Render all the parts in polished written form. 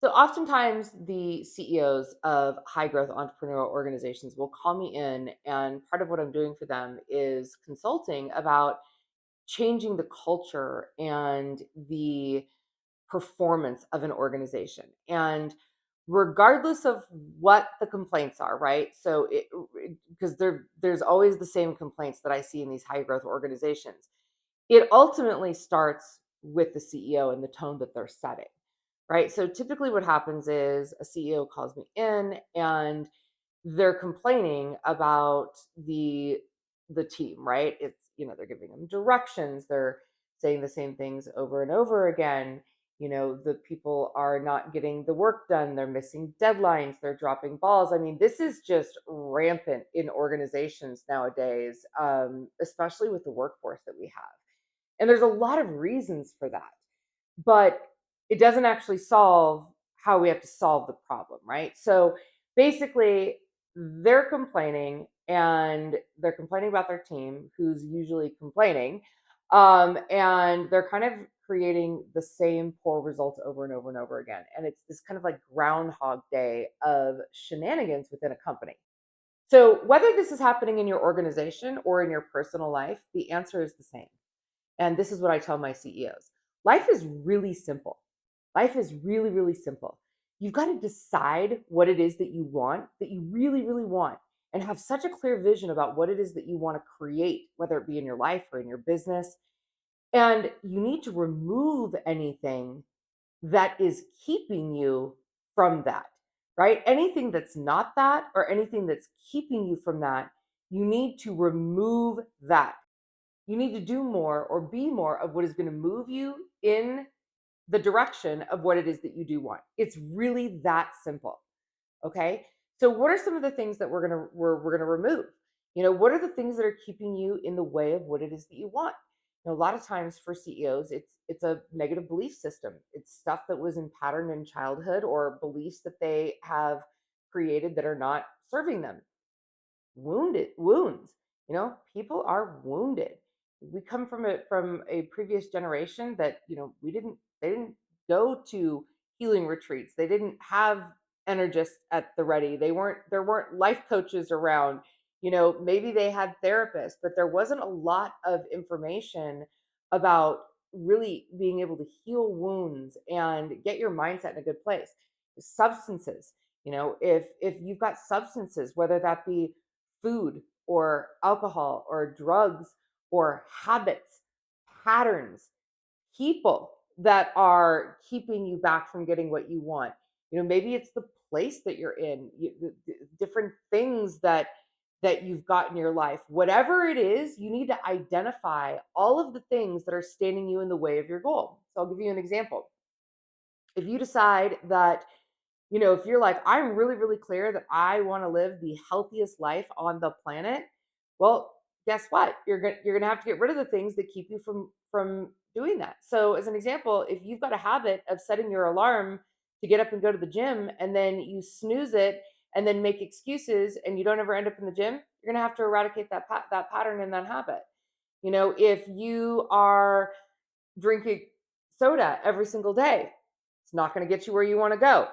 So oftentimes the CEOs of high growth entrepreneurial organizations will call me in, and part of what I'm doing for them is consulting about changing the culture and the performance of an organization. And regardless of what the complaints are, right? So because there's always the same complaints that I see in these high growth organizations. It ultimately starts with the CEO and the tone that they're setting, right? So typically what happens is a CEO calls me in and they're complaining about the team, right? It's, they're giving them directions, they're saying the same things over and over again. The people are not getting the work done, they're missing deadlines, they're dropping balls. I mean, this is just rampant in organizations nowadays, especially with the workforce that we have. And there's a lot of reasons for that, but it doesn't actually solve how we have to solve the problem, right? So basically, they're complaining and they're complaining about their team, who's usually complaining. And they're kind of creating the same poor results over and over and over again. And it's this kind of like groundhog day of shenanigans within a company. So, whether this is happening in your organization or in your personal life, the answer is the same. And this is what I tell my CEOs. Life is really simple. Life is really, really simple. You've got to decide what it is that you want, that you really, really want, and have such a clear vision about what it is that you want to create, whether it be in your life or in your business. And you need to remove anything that is keeping you from that, right? Anything that's not that or anything that's keeping you from that, you need to remove that. You need to do more or be more of what is going to move you in the direction of what it is that you do want. It's really that simple. Okay. So what are some of the things that we're gonna remove? What are the things that are keeping you in the way of what it is that you want? A lot of times for CEOs, it's a negative belief system. It's stuff that was in pattern in childhood or beliefs that they have created that are not serving them. Wounded wounds. People are wounded. We come from a previous generation that, they didn't go to healing retreats, they didn't have energists at the ready, there weren't life coaches around. Maybe they had therapists, but there wasn't a lot of information about really being able to heal wounds and get your mindset in a good place. Substances, if you've got substances, whether that be food or alcohol or drugs or habits, patterns, people that are keeping you back from getting what you want. Maybe it's the place that you're in, different things that you've got in your life. Whatever it is, you need to identify all of the things that are standing you in the way of your goal. So I'll give you an example. If you decide that, if you're like, I'm really, really clear that I want to live the healthiest life on the planet, well, guess what? You're gonna have to get rid of the things that keep you from doing that. So, as an example, if you've got a habit of setting your alarm to get up and go to the gym, and then you snooze it and then make excuses, and you don't ever end up in the gym, you're gonna have to eradicate that pattern and that habit. If you are drinking soda every single day, it's not going to get you where you want to go.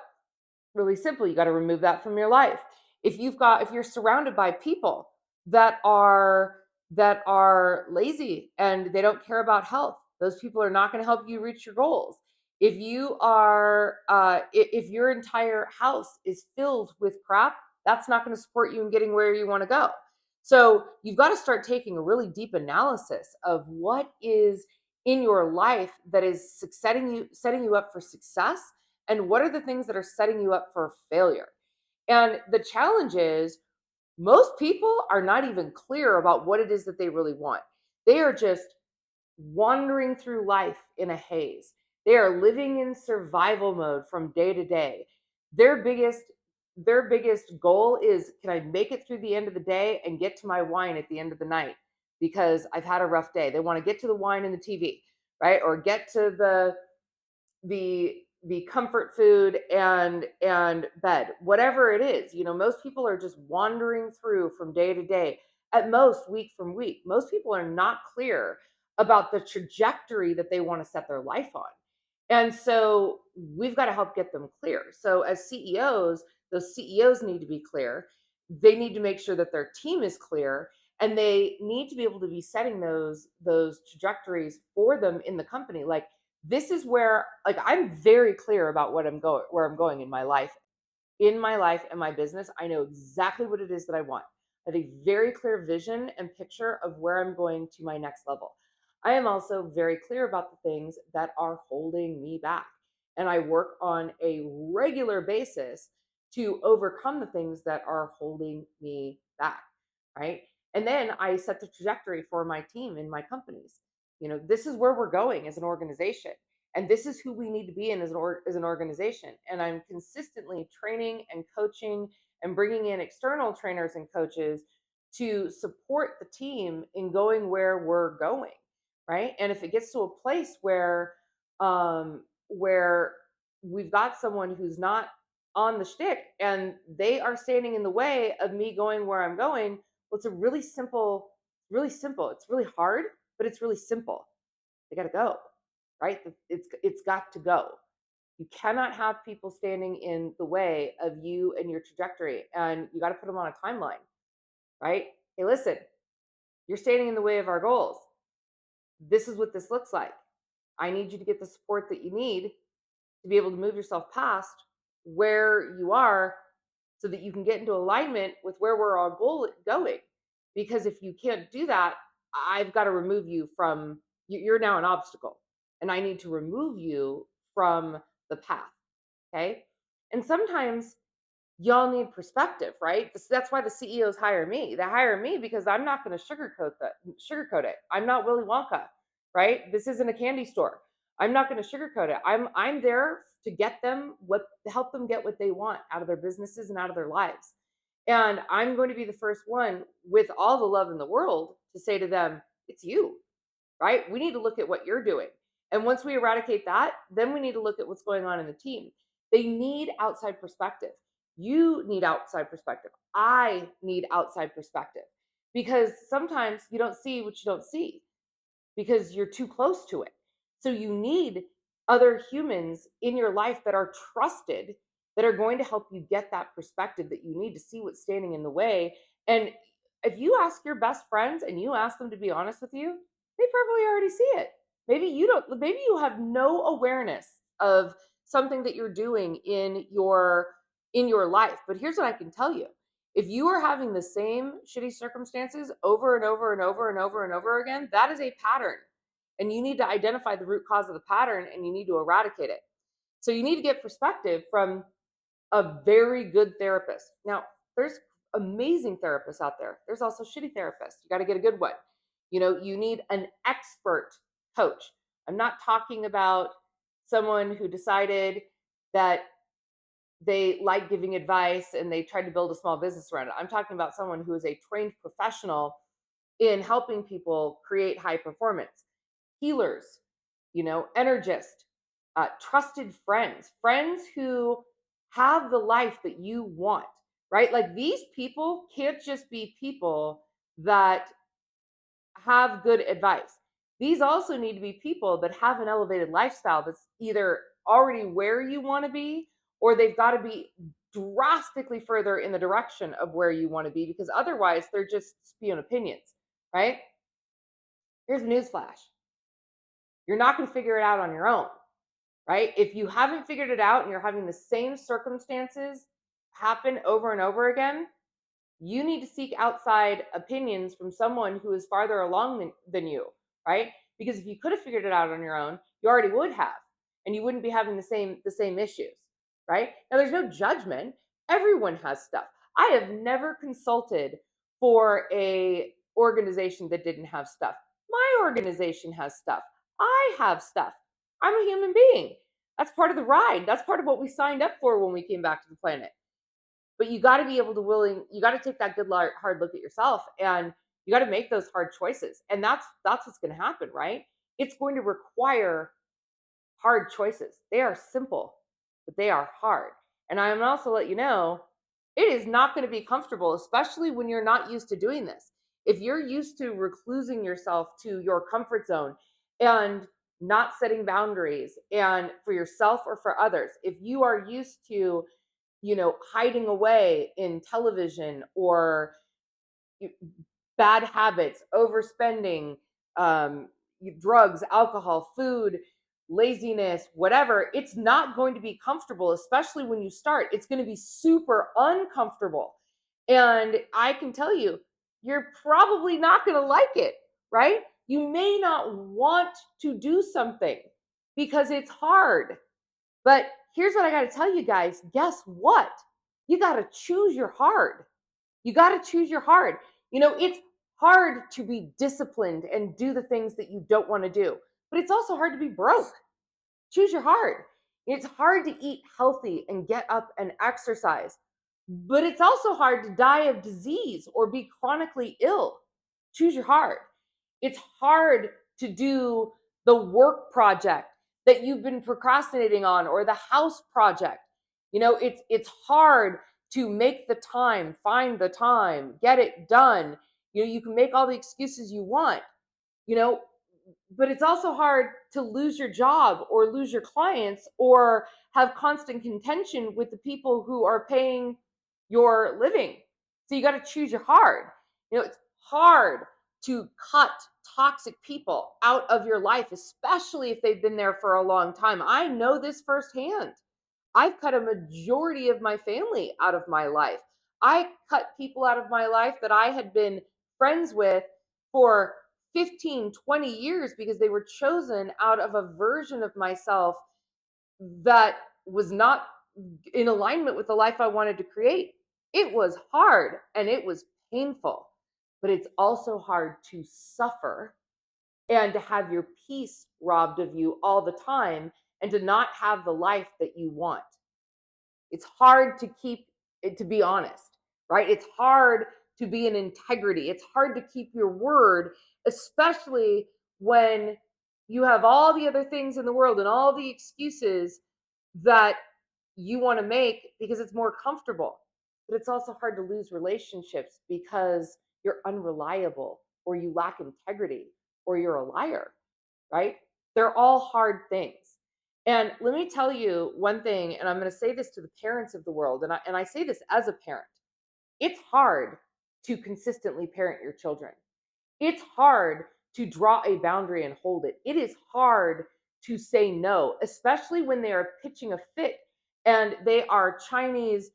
Really simple, you got to remove that from your life. If you're surrounded by people that are lazy and they don't care about health, those people are not going to help you reach your goals. If your entire house is filled with crap, that's not going to support you in getting where you want to go. So you've got to start taking a really deep analysis of what is in your life that is setting you up for success, and what are the things that are setting you up for failure. And the challenge is, most people are not even clear about what it is that they really want. They are just wandering through life in a haze. They are living in survival mode from day to day. Their biggest goal is, can I make it through the end of the day and get to my wine at the end of the night because I've had a rough day. They want to get to the wine and the TV, right? Or get to the comfort food and bed, whatever it is. Most people are just wandering through from day to day, at most week from week. Most people are not clear about the trajectory that they want to set their life on. And so we've got to help get them clear. So as CEOs, those CEOs need to be clear. They need to make sure that their team is clear, and they need to be able to be setting those trajectories for them in the company. Like, this is where, like, I'm very clear about what I'm going where I'm going in my life and my business. I know exactly what it is that I want. I have a very clear vision and picture of where I'm going to my next level. I am also very clear about the things that are holding me back. And I work on a regular basis to overcome the things that are holding me back. Right. And then I set the trajectory for my team in my companies. This is where we're going as an organization, and this is who we need to be in as an organization. And I'm consistently training and coaching and bringing in external trainers and coaches to support the team in going where we're going, right? And if it gets to a place where we've got someone who's not on the shtick and they are standing in the way of me going where I'm going, well, it's a really simple. It's really hard, but it's really simple. They got to go, right? It's got to go. You cannot have people standing in the way of you and your trajectory, and you got to put them on a timeline, right? Hey, listen, you're standing in the way of our goals. This is what this looks like. I need you to get the support that you need to be able to move yourself past where you are, so that you can get into alignment with where we're all going. Because if you can't do that, I've got to remove you from, you're now an obstacle, and I need to remove you from the path. Okay. And sometimes y'all need perspective, right? That's why the CEOs hire me. They hire me because I'm not going to sugarcoat it. I'm not Willy Wonka, right? This isn't a candy store. I'm not going to sugarcoat it. I'm there to get them what help them get what they want out of their businesses and out of their lives. And I'm going to be the first one, with all the love in the world, to say to them, it's you, right? We need to look at what you're doing. And once we eradicate that, then we need to look at what's going on in the team. They need outside perspective. You need outside perspective. I need outside perspective, because sometimes you don't see what you don't see because you're too close to it. So you need other humans in your life that are trusted, that are going to help you get that perspective that you need to see what's standing in the way. And if you ask your best friends and you ask them to be honest with you, they probably already see it. Maybe you have no awareness of something that you're doing in your life. But here's what I can tell you. If you are having the same shitty circumstances over and over and over and over and over again, that is a pattern. And you need to identify the root cause of the pattern, and you need to eradicate it. So you need to get perspective from a very good therapist. Now, there's amazing therapists out there. There's also shitty therapists. You got to get a good one. You need an expert coach. I'm not talking about someone who decided that they like giving advice and they tried to build a small business around it. I'm talking about someone who is a trained professional in helping people create high performance. Healers, energists, trusted friends who have the life that you want, right? Like, these people can't just be people that have good advice. These also need to be people that have an elevated lifestyle that's either already where you want to be, or they've got to be drastically further in the direction of where you want to be, because otherwise they're just spewing opinions, right? Here's a newsflash. You're not going to figure it out on your own, right? If you haven't figured it out and you're having the same circumstances happen over and over again, you need to seek outside opinions from someone who is farther along than you, right? Because if you could have figured it out on your own, you already would have, and you wouldn't be having the same issues, right? Now, there's no judgment. Everyone has stuff. I have never consulted for a organization that didn't have stuff. My organization has stuff. I have stuff. I'm a human being. That's part of the ride. That's part of what we signed up for when we came back to the planet. But you got to be able to you got to take that good hard look at yourself, and you got to make those hard choices. And that's what's going to happen, right? It's going to require hard choices. They are simple, but they are hard. And I'm also let you know, it is not going to be comfortable, especially when you're not used to doing this. If you're used to reclusing yourself to your comfort zone and not setting boundaries and for yourself or for others. If you are used to, hiding away in television or bad habits, overspending, drugs, alcohol, food, laziness, whatever, it's not going to be comfortable, especially when you start. It's going to be super uncomfortable. And I can tell you, you're probably not going to like it, right? You may not want to do something because it's hard. But here's what I got to tell you guys, guess what? You got to choose your hard. You got to choose your hard. It's hard to be disciplined and do the things that you don't want to do, but it's also hard to be broke. Choose your hard. It's hard to eat healthy and get up and exercise, but it's also hard to die of disease or be chronically ill. Choose your hard. It's hard to do the work project that you've been procrastinating on or the house project. It's hard to make the time, find the time, get it done. You can make all the excuses you want, you know, but it's also hard to lose your job or lose your clients or have constant contention with the people who are paying your living. So you got to choose your hard. It's hard to cut toxic people out of your life, especially if they've been there for a long time. I know this firsthand. I've cut a majority of my family out of my life. I cut people out of my life that I had been friends with for 15, 20 years because they were chosen out of a version of myself that was not in alignment with the life I wanted to create. It was hard and it was painful, but it's also hard to suffer and to have your peace robbed of you all the time and to not have the life that you want. It's hard to keep it, to be honest, right? It's hard to be in integrity. It's hard to keep your word, especially when you have all the other things in the world and all the excuses that you want to make because it's more comfortable. But it's also hard to lose relationships because you're unreliable or you lack integrity or you're a liar, right? They're all hard things. And let me tell you one thing, and I'm going to say this to the parents of the world, and I say this as a parent. It's hard to consistently parent your children. It's hard to draw a boundary and hold it. It is hard to say no, especially when they are pitching a fit and they are Chinese,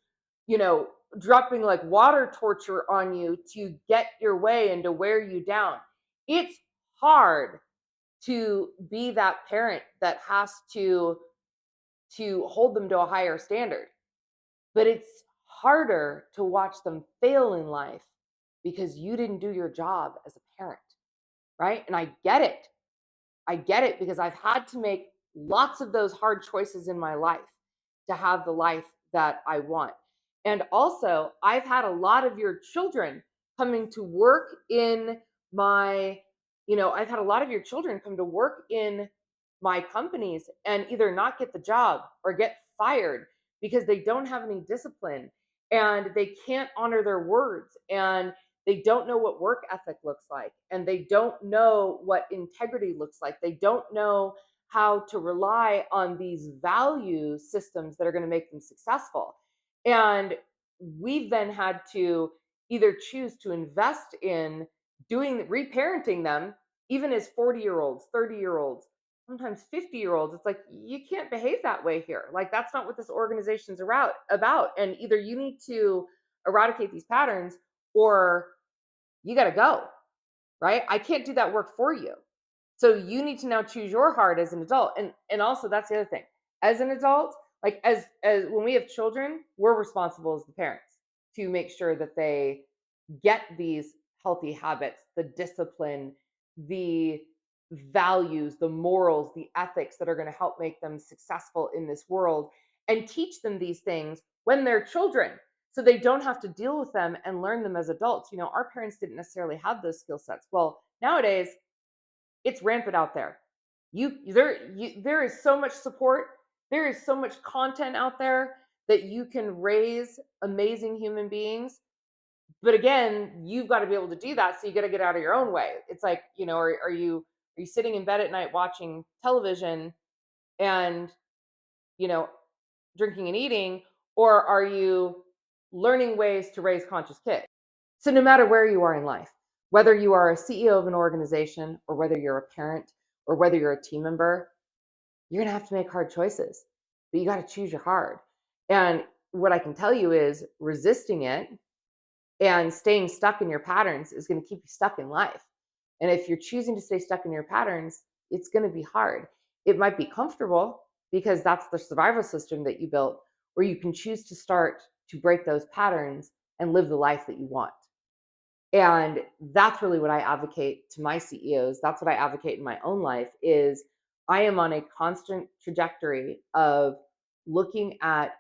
you know, dropping like water torture on you to get your way and to wear you down. It's hard to be that parent that has to hold them to a higher standard. But it's harder to watch them fail in life because you didn't do your job as a parent, right? And I get it. I get it because I've had to make lots of those hard choices in my life to have the life that I want. And also, I've had a lot of your children coming to work in my, I've had a lot of your children come to work in my companies and either not get the job or get fired because they don't have any discipline and they can't honor their words and they don't know what work ethic looks like and they don't know what integrity looks like. They don't know how to rely on these value systems that are going to make them successful. And we've then had to either choose to invest in doing reparenting them, even as 40-year-olds, 30-year-olds, sometimes 50-year-olds. It's like, you can't behave that way here. Like, that's not what this organization's about. And either you need to eradicate these patterns or you got to go, right? I can't do that work for you. So you need to now choose your heart as an adult. And also, that's the other thing. As an adult, like as when we have children, we're responsible as the parents to make sure that they get these healthy habits, the discipline, the values, the morals, the ethics that are going to help make them successful in this world and teach them these things when they're children so they don't have to deal with them and learn them as adults. Our parents didn't necessarily have those skill sets. Well, nowadays it's rampant out there. There is so much support. There is so much content out there that you can raise amazing human beings. But again, you've got to be able to do that. So you got to get out of your own way. It's like, are you Are you sitting in bed at night watching television and, you know, drinking and eating, or are you learning ways to raise conscious kids? So no matter where you are in life, whether you are a CEO of an organization or whether you're a parent or whether you're a team member, you're going to have to make hard choices, but you got to choose your hard. And what I can tell you is resisting it and staying stuck in your patterns is going to keep you stuck in life. And if you're choosing to stay stuck in your patterns, it's going to be hard. It might be comfortable because that's the survival system that you built, or you can choose to start to break those patterns and live the life that you want. And that's really what I advocate to my CEOs. That's what I advocate in my own life is I am on a constant trajectory of looking at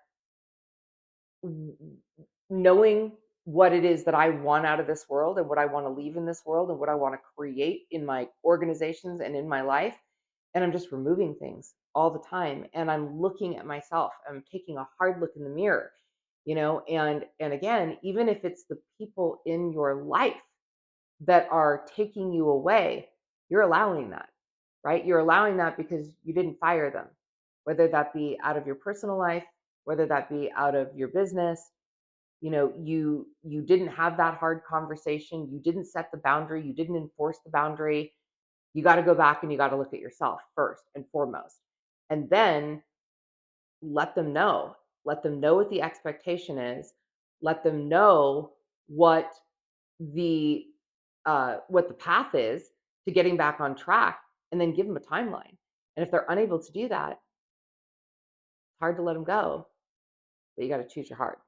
knowing what it is that I want out of this world and what I want to leave in this world and what I want to create in my organizations and in my life. And I'm just removing things all the time. And I'm looking at myself. I'm taking a hard look in the mirror, and again, even if it's the people in your life that are taking you away, you're allowing that, right? You're allowing that because you didn't fire them, whether that be out of your personal life, whether that be out of your business. You didn't have that hard conversation, you didn't set the boundary, you didn't enforce the boundary. You got to go back and you got to look at yourself first and foremost, and then let them know what the expectation is, let them know what the what the path is to getting back on track, and then give them a timeline. And if they're unable to do that, it's hard to let them go, but you got to choose your heart.